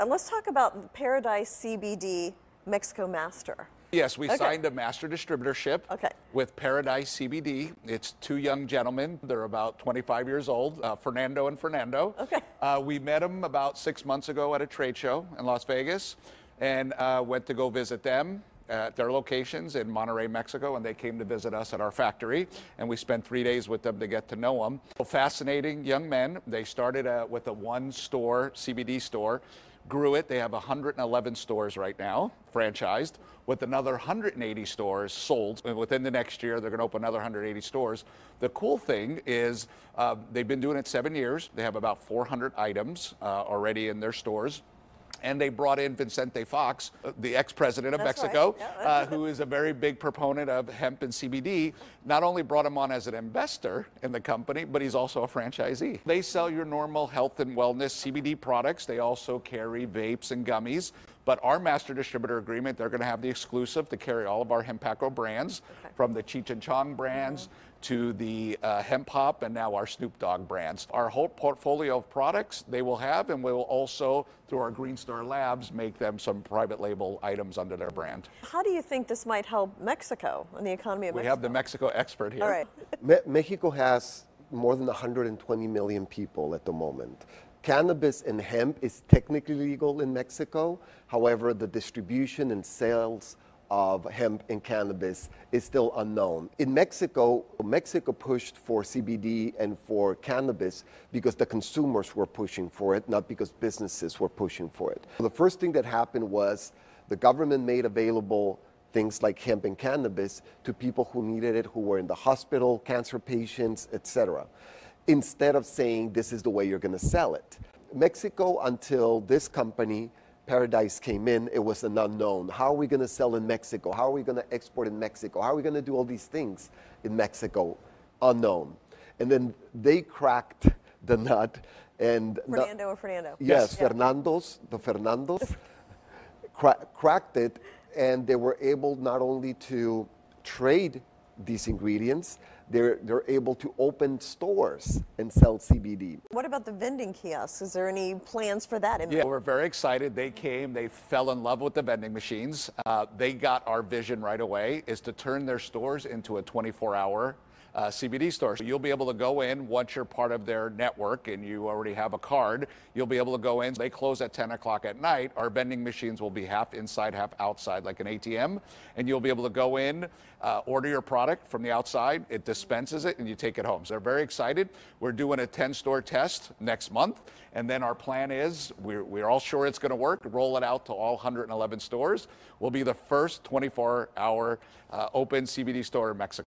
Let's talk about the Paradise CBD Mexico Master. Yes, we signed a master distributorship with Paradise CBD. It's two young gentlemen. They're about 25 years old, Fernando and Fernando. We met them about 6 months ago at a trade show in Las Vegas and went to go visit them at their locations in Monterrey, Mexico, and they came to visit us at our factory, and we spent 3 days with them to get to know them. Fascinating young men. They started with a one-store CBD store, grew it. They have 111 stores right now, franchised, with another 180 stores sold. And within the next year, they're going to open another 180 stores. The cool thing is they've been doing it 7 years. They have about 400 items already in their stores. And they brought in Vicente Fox, the ex-president of Mexico, who is a very big proponent of hemp and CBD. Not only brought him on as an investor in the company, but he's also a franchisee. They sell your normal health and wellness CBD products. They also carry vapes and gummies. But our master distributor agreement, they're going to have the exclusive to carry all of our Hempacco brands, from the Cheech and Chong brands to the Hemp Hop, and now our Snoop Dogg brands. Our whole portfolio of products they will have, and we will also, through our Green Star Labs, make them some private label items under their brand. How do you think this might help Mexico and the economy of Mexico? We have the Mexico expert here. All right. Mexico has more than 120 million people at the moment. Cannabis and hemp is technically legal in Mexico. However, the distribution and sales of hemp and cannabis is still unknown. In Mexico, Mexico pushed for CBD and for cannabis because the consumers were pushing for it, not because businesses were pushing for it. The first thing that happened was the government made available things like hemp and cannabis to people who needed it, who were in the hospital, cancer patients, etc., instead of saying this is the way you're going to sell it. Mexico, until this company Paradise came in, it was an unknown. How are we going to sell in Mexico? How are we going to export in Mexico? How are we going to do all these things in Mexico? Unknown. And then they cracked the nut. And Fernando or Fernando? Yes, the Fernandos cracked it, and they were able not only to trade these ingredients, they're able to open stores and sell CBD. What about the vending kiosks? Is there any plans for that? Yeah, we're very excited. They came, they fell in love with the vending machines. They got our vision right away, is to turn their stores into a 24-hour CBD store. So you'll be able to go in once you're part of their network and you already have a card. You'll be able to go in. They close at 10 o'clock at night. Our vending machines will be half inside, half outside, like an ATM. And you'll be able to go in, order your product from the outside. It dispenses it and you take it home. So they're very excited. We're doing a 10-store test next month. And then our plan is, we're all sure it's going to work, roll it out to all 111 stores. We'll be the first 24-hour open CBD store in Mexico.